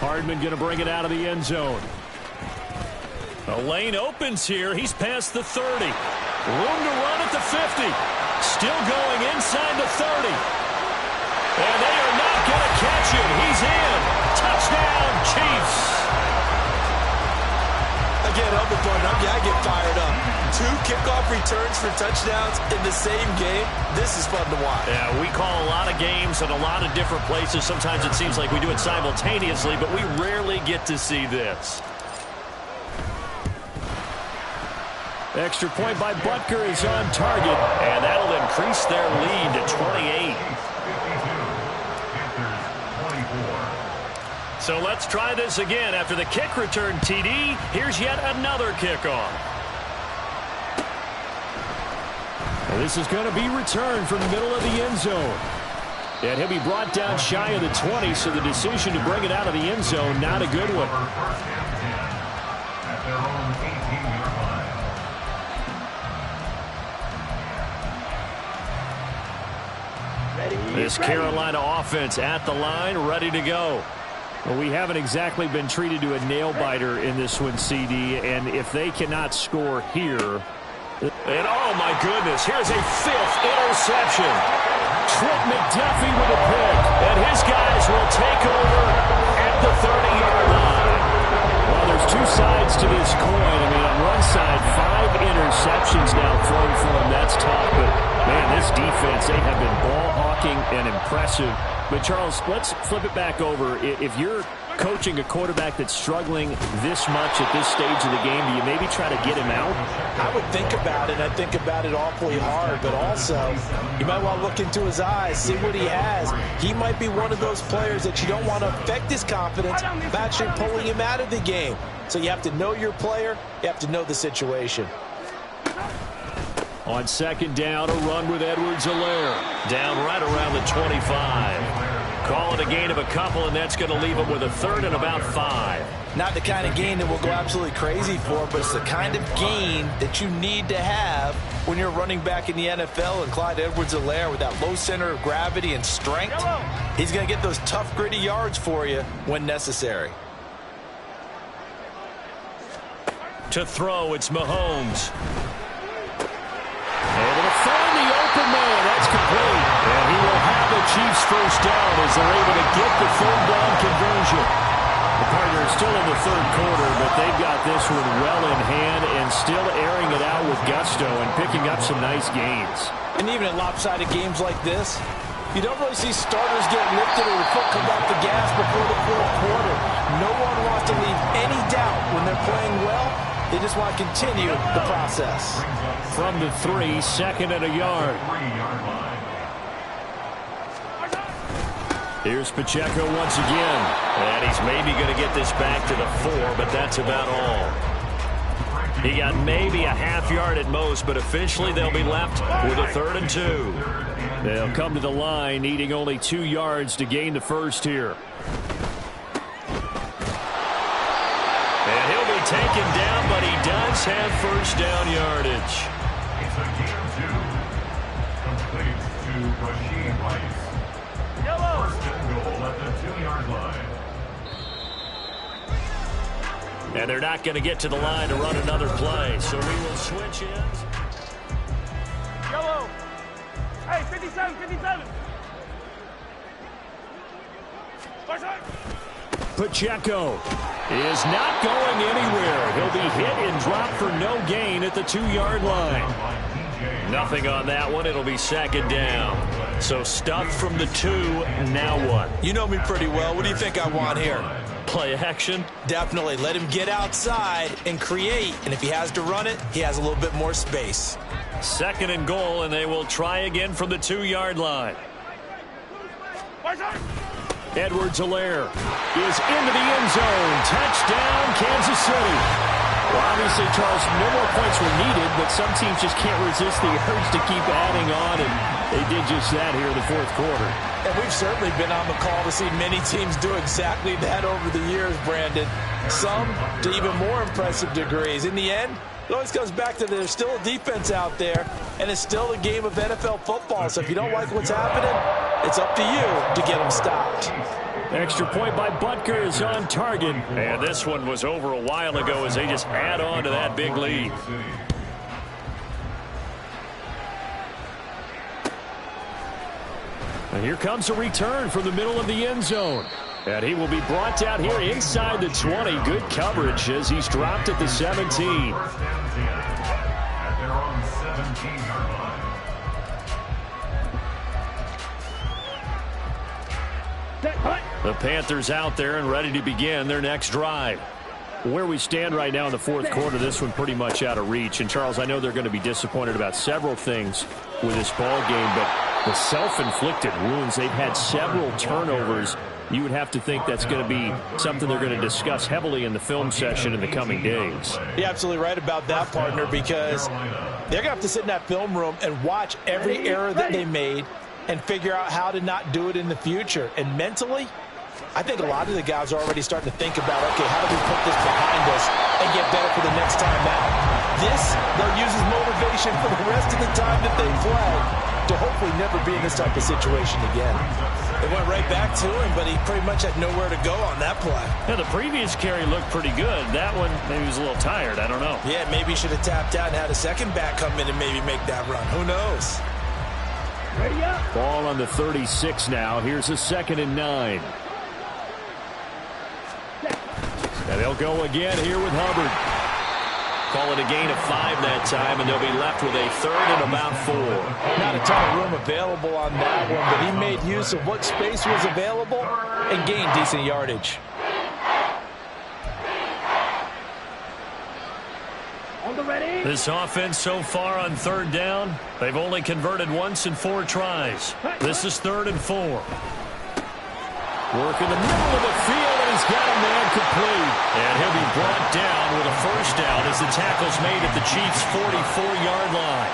Hardman going to bring it out of the end zone. The lane opens here. He's past the 30. Room to run at the 50. Still going inside the 30. And they are not going to catch him. He's in. Touchdown, Chiefs. Again, I'm a partner. I get fired up. 2 kickoff returns for touchdowns in the same game. This is fun to watch. Yeah, we call a lot of games in a lot of different places. Sometimes it seems like we do it simultaneously, but we rarely get to see this. Extra point by Butker is on target. And that'll increase their lead to 28. So let's try this again. After the kick return TD, here's yet another kickoff. And this is going to be returned from the middle of the end zone. And he'll be brought down shy of the 20, so the decision to bring it out of the end zone, not a good one. At their own 18-yard line. This Carolina offense at the line, ready to go. Well, we haven't exactly been treated to a nail-biter in this one, CD, and if they cannot score here... And, oh, my goodness, here's a fifth interception. Trent McDuffie with a pick, and his guys will take over at the 30-yard line. Well, there's two sides to this coin. I mean, on one side, 5 interceptions now thrown for him. That's tough, but, man, this defense, they have been ball-hawking and impressive. But, Charles, let's flip it back over. If you're coaching a quarterback that's struggling this much at this stage of the game, do you maybe try to get him out? I would think about it. I think about it awfully hard, but also you might want to look into his eyes, see what he has. He might be one of those players that you don't want to affect his confidence by actually pulling him out of the game. So you have to know your player. You have to know the situation. On second down, a run with Edwards-Helaire. Down right around the 25. Call it a gain of a couple, and that's going to leave him with a third and about 5. Not the kind of gain that we'll go absolutely crazy for, but it's the kind of gain that you need to have when you're running back in the NFL. And Clyde Edwards-Helaire, with that low center of gravity and strength, he's going to get those tough, gritty yards for you when necessary. To throw, it's Mahomes. Able to find the open man. That's complete. And he will have the Chiefs first down as they're able to get the third down conversion. The Cardinals still in the third quarter, but they've got this one well in hand and still airing it out with gusto and picking up some nice gains. And even in lopsided games like this, you don't really see starters get lifted or the foot come off the gas before the fourth quarter. No one wants to leave any doubt when they're playing well. They just want to continue the process. From the 3, second and a yard. Here's Pacheco once again. And he's maybe going to get this back to the 4, but that's about all. He got maybe a half yard at most, but officially they'll be left with a 3rd and 2. They'll come to the line needing only 2 yards to gain the first here. And he'll be taken down, but he does have first down yardage. It's a gain of 2. Complete to Rashid Rice. First and goal at the 2-yard line. And they're not going to get to the line to run another play, so we will switch ends. Yellow. Hey, 57, 57. Pacheco is not going anywhere. He'll be hit and dropped for no gain at the 2-yard line. Nothing on that one. It'll be second down. So stuffed from the 2. Now what? You know me pretty well. What do you think I want here? Play action? Definitely. Let him get outside and create. And if he has to run it, he has a little bit more space. Second and goal, and they will try again from the 2-yard line. Edwards-Helaire is into the end zone. Touchdown, Kansas City. Well, obviously, Charles, no more points were needed, but some teams just can't resist the urge to keep adding on, and they did just that here in the fourth quarter. And we've certainly been on the call to see many teams do exactly that over the years, Brandon. Some to even more impressive degrees. In the end, it always comes back to there's still a defense out there, and it's still a game of NFL football. So if you don't like what's happening, it's up to you to get them stopped. Extra point by Butker is on target. And this one was over a while ago as they just add on to that big lead. And here comes a return from the middle of the end zone. And he will be brought down here inside the 20. Good coverage as he's dropped at the 17. First down 10 at their own 17-yard line. The Panthers out there and ready to begin their next drive. Where we stand right now in the fourth quarter, this one pretty much out of reach. And, Charles, I know they're going to be disappointed about several things with this ball game, but the self-inflicted wounds, they've had several turnovers you would have to think that's going to be something they're going to discuss heavily in the film session in the coming days. You're absolutely right about that, partner, because they're going to have to sit in that film room and watch every error that they made and figure out how to not do it in the future. And mentally, I think a lot of the guys are already starting to think about, okay, how do we put this behind us and get better for the next time out? This, they'll use as motivation for the rest of the time that they play to hopefully never be in this type of situation again. They went right back to him, but he pretty much had nowhere to go on that play. Yeah, the previous carry looked pretty good. That one, maybe he was a little tired. I don't know. Yeah, maybe he should have tapped out and had a second back come in and maybe make that run. Who knows? Ready up. Ball on the 36 now. Here's a 2nd and 9. And they'll go again here with Hubbard. Call it a gain of 5 that time, and they'll be left with a 3rd and about 4. Not a ton of room available on that one, but he made use of what space was available and gained decent yardage. On the ready. This offense so far on 3rd down, they've only converted once in 4 tries. This is 3rd and 4. Work in the middle of the field, and he's got a man complete. And he'll be brought down with a 1st down as the tackle's made at the Chiefs' 44-yard line.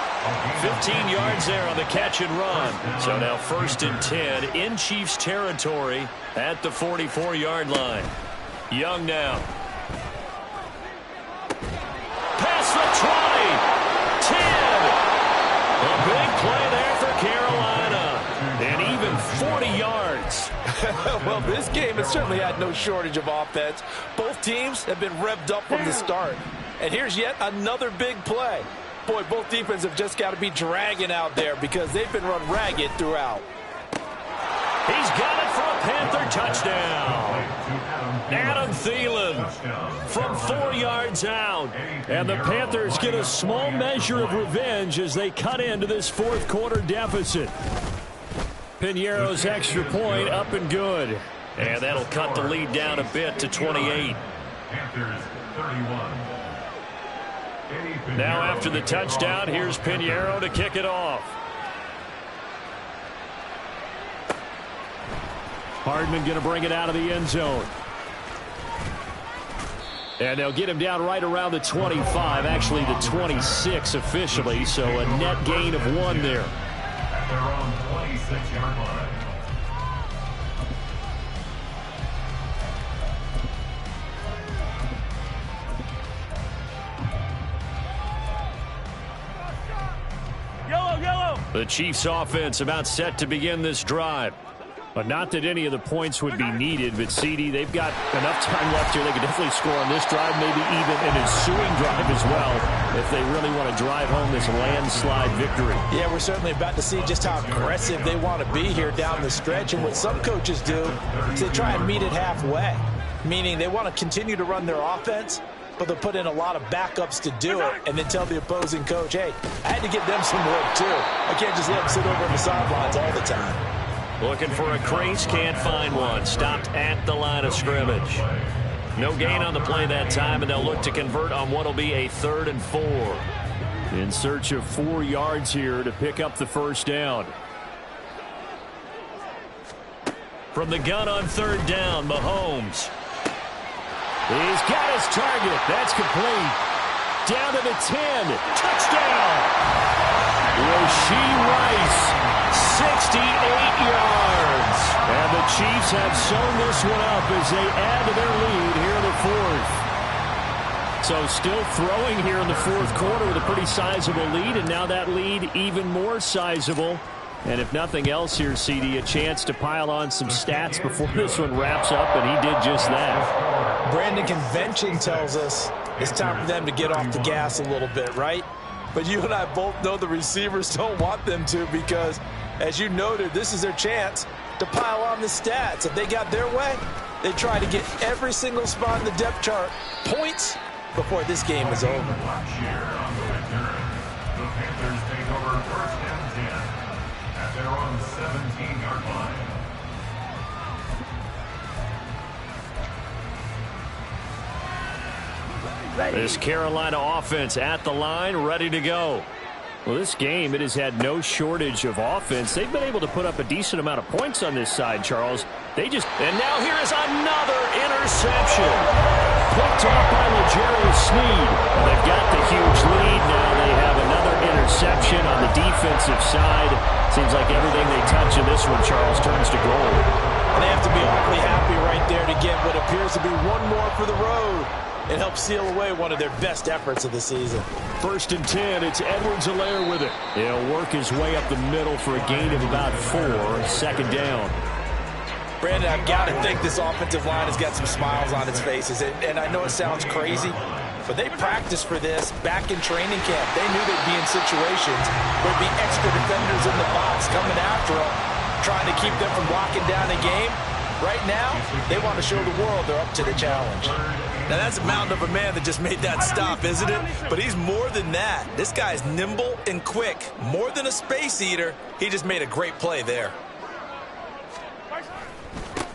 15 yards there on the catch and run. So now 1st and 10 in Chiefs territory at the 44-yard line. Young now. Past the 20. 10. A big play there for Carolina. And even 40 yards. Well, this game has certainly had no shortage of offense. Both teams have been revved up from the start. And here's yet another big play. Boy, both defenses have just got to be dragging out there because they've been run ragged throughout. He's got it for a Panther touchdown. Adam Thielen from 4 yards out. And the Panthers get a small measure of revenge as they cut into this 4th quarter deficit. Piñeiro's extra point up and good. And that'll cut the lead down a bit to 28. Panthers 31. Now after the touchdown, here's Piñeiro to kick it off. Hardman going to bring it out of the end zone. And they'll get him down right around the 25, actually the 26 officially, so a net gain of 1 there. At their own 26-yard line. Yellow. The Chiefs offense about set to begin this drive. But not that any of the points would be needed, but CD, they've got enough time left here. They could definitely score on this drive, maybe even an ensuing drive as well, if they really want to drive home this landslide victory. Yeah, we're certainly about to see just how aggressive they want to be here down the stretch. And what some coaches do is they try and meet it halfway, meaning they want to continue to run their offense, but they'll put in a lot of backups to do it and then tell the opposing coach, hey, I had to give them some work too. I can't just let them sit over on the sidelines all the time. Looking for a crease, can't find one. Stopped at the line of scrimmage. No gain on the play that time, and they'll look to convert on what will be a 3rd and 4. In search of 4 yards here to pick up the 1st down. From the gun on 3rd down, Mahomes. He's got his target. That's complete. Down to the 10. Touchdown. Rashee Rice, 68 yards. And the Chiefs have sewn this one up as they add to their lead here in the 4th. So still throwing here in the 4th quarter with a pretty sizable lead, and now that lead even more sizable. And if nothing else here, CD, a chance to pile on some stats before this one wraps up, and he did just that. Brandon, convention tells us it's time for them to get off the gas a little bit, right? But you and I both know the receivers don't want them to because, as you noted, this is their chance to pile on the stats. If they got their way, they try to get every single spot in the depth chart points before this game is over. The Panthers take over 1st and 10 at their own 17-yard line. This Carolina offense at the line, ready to go. Well, this game, it has had no shortage of offense. They've been able to put up a decent amount of points on this side, Charles. And now here is another interception. Picked off by L'Jarius Sneed. Well, they've got the huge lead. Now they have another interception on the defensive side. Seems like everything they touch in this one, Charles, turns to gold. And they have to be awfully happy right there to get what appears to be one more for the road. It helps seal away one of their best efforts of the season. 1st and 10, it's Edwards-Helaire with it. He'll work his way up the middle for a gain of about 4, 2nd down. Brandon, I've got to think this offensive line has got some smiles on its faces. And I know it sounds crazy, but they practiced for this back in training camp. They knew they'd be in situations where there'd be extra defenders in the box coming after them, trying to keep them from locking down a game. Right now, they want to show the world they're up to the challenge. Now, that's a mountain of a man that just made that stop, isn't it? But he's more than that. This guy's nimble and quick. More than a space eater, he just made a great play there.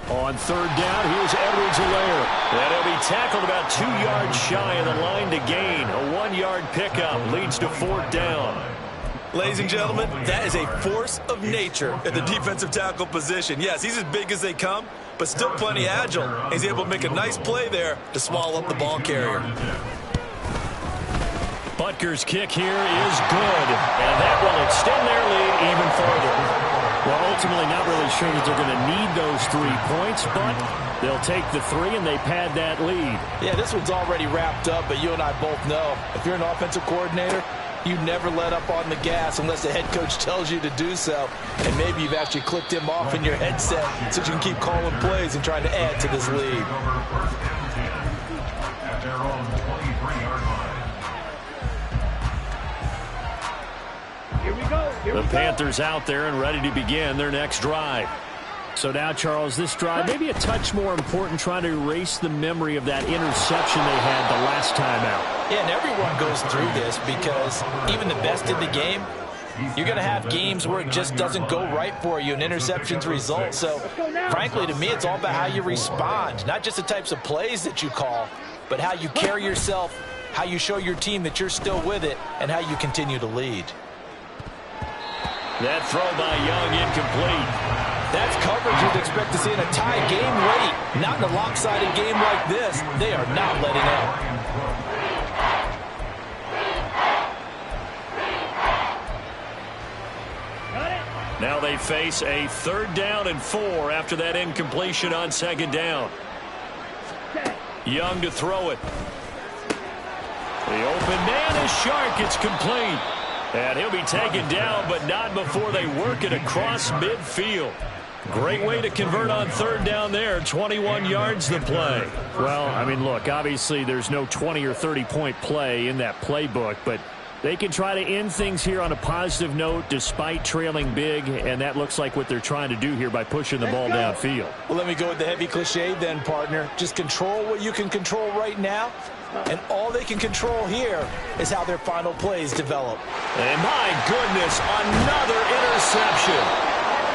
On 3rd down, here's Edwards-Helaire. And he'll be tackled about 2 yards shy of the line to gain. A 1-yard pickup leads to 4th down. Ladies and gentlemen, that is a force of nature at the defensive tackle position. Yes, he's as big as they come, but still plenty agile. He's able to make a nice play there to swallow up the ball carrier. Butker's kick here is good, and that will extend their lead even further. Well, ultimately not really sure that they're going to need those 3 points, but they'll take the 3 and they pad that lead. Yeah, this one's already wrapped up, but you and I both know if you're an offensive coordinator, you never let up on the gas unless the head coach tells you to do so. And maybe you've actually clicked him off in your headset so you can keep calling plays and trying to add to this lead. At their own 23-yard line. Here we go. The Panthers out there and ready to begin their next drive. So now, Charles, this drive maybe a touch more important, trying to erase the memory of that interception they had the last time out. Yeah, and everyone goes through this because even the best in the game, you're going to have games where it just doesn't go right for you, and interceptions result. So, frankly, to me, it's all about how you respond, not just the types of plays that you call, but how you carry yourself, how you show your team that you're still with it, and how you continue to lead. That throw by Young incomplete. That's coverage you'd expect to see in a tie game late. Not in a lopsided game like this. They are not letting up. Now they face a 3rd down and 4 after that incompletion on 2nd down. Young to throw it. The open man is Shark. It's complete. And he'll be taken down, but not before they work it across midfield. Great way to convert on 3rd down there. 21 yards the play. Well, I mean, look, obviously there's no 20 or 30-point play in that playbook, but they can try to end things here on a positive note despite trailing big, and that looks like what they're trying to do here by pushing the ball downfield. Well, let me go with the heavy cliche then, partner. Just control what you can control right now, and all they can control here is how their final plays develop. And my goodness, another interception.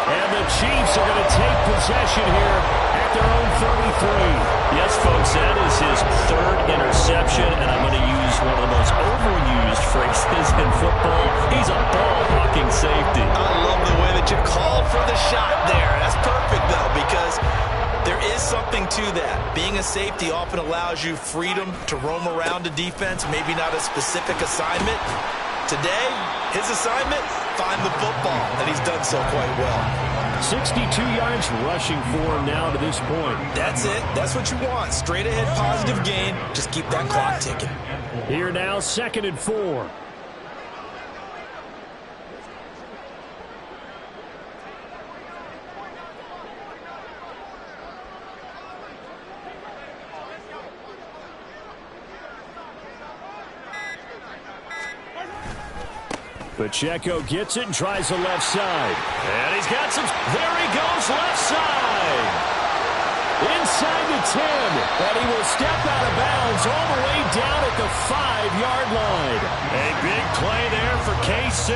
And the Chiefs are going to take possession here at their own 33. Yes, folks, that is his 3rd interception, and I'm going to use one of the most overused phrases in football. He's a ball-hawking safety. I love the way that you called for the shot there. That's perfect, though, because there is something to that. Being a safety often allows you freedom to roam around a defense, maybe not a specific assignment. Today, his assignment, find the football, and he's done so quite well. 62 yards rushing for him now to this point. That's it. That's what you want. Straight ahead positive gain. Just keep that clock ticking. Here now, 2nd and 4. Pacheco gets it and tries the left side. And he's got some. There he goes, left side. Inside the 10. And he will step out of bounds all the way down at the 5-yard line. A big play there for KC.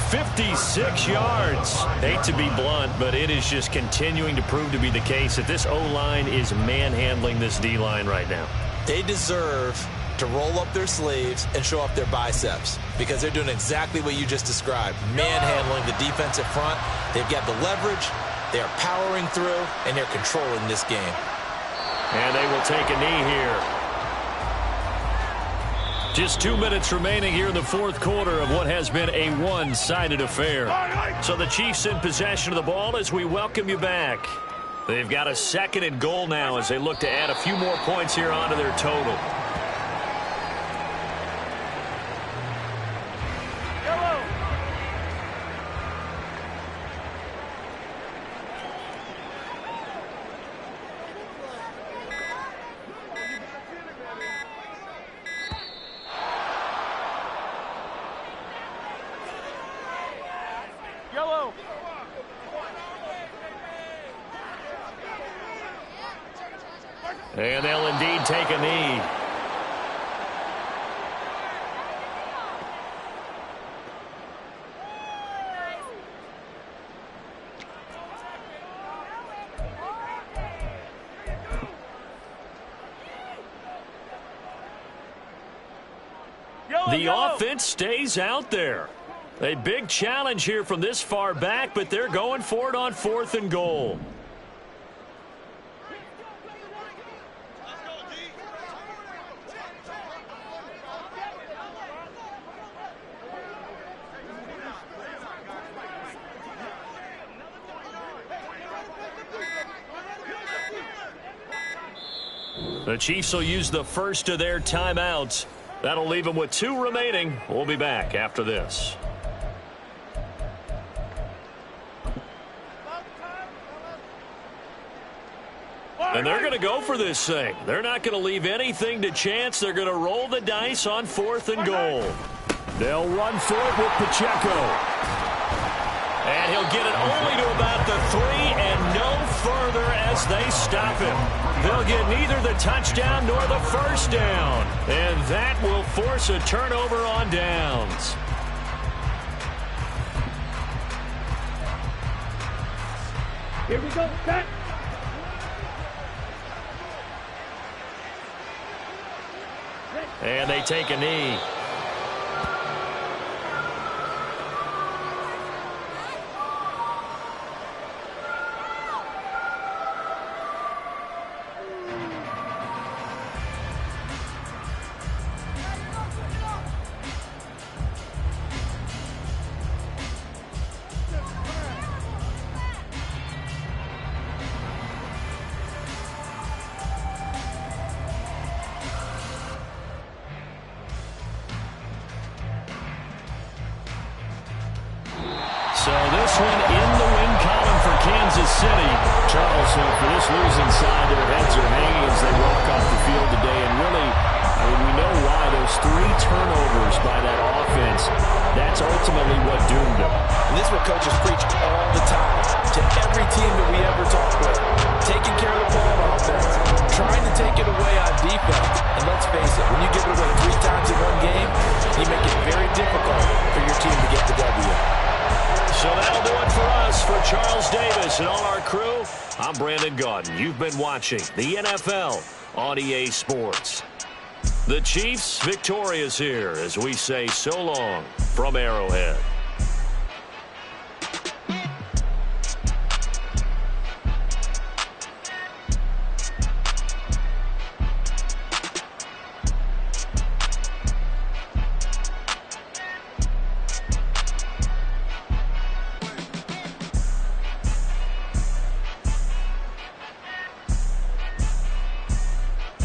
56 yards. Hate to be blunt, but it is just continuing to prove to be the case that this O-line is manhandling this D-line right now. They deserve to roll up their sleeves and show up their biceps because they're doing exactly what you just described. Manhandling the defensive front. They've got the leverage, They are powering through, and they're controlling this game. And they will take a knee here. Just 2 minutes remaining here in the fourth quarter of what has been a one-sided affair. So the Chiefs in possession of the ball as we welcome you back. They've got a 2nd and goal now as they look to add a few more points here onto their total. And they'll indeed take a knee. The offense stays out there. A big challenge here from this far back, but they're going for it on 4th and goal. The Chiefs will use the first of their timeouts. That'll leave them with 2 remaining. We'll be back after this. And they're going to go for this thing. They're not going to leave anything to chance. They're going to roll the dice on 4th and goal. They'll run for it with Pacheco. And he'll get it only to about the 3 and no further as they stop him. They'll get neither the touchdown nor the first down. And that will force a turnover on downs. Here we go. Set. And they take a knee. So this one in the win column for Kansas City. Charles, for this losing side, their heads are hanging as they walk off the field today. And really, I mean, we know why. Those 3 turnovers by that offense, that's ultimately what doomed them. And this is what coaches preach all the time to every team that we ever talk with. Taking care of the ball on offense, trying to take it away on defense. And let's face it, when you give it away 3 times in one game, you make it very difficult for your team to get the W. So that'll do it for us. For Charles Davis and all our crew, I'm Brandon Gaudin. You've been watching the NFL on EA Sports. The Chiefs victorious here as we say so long from Arrowhead.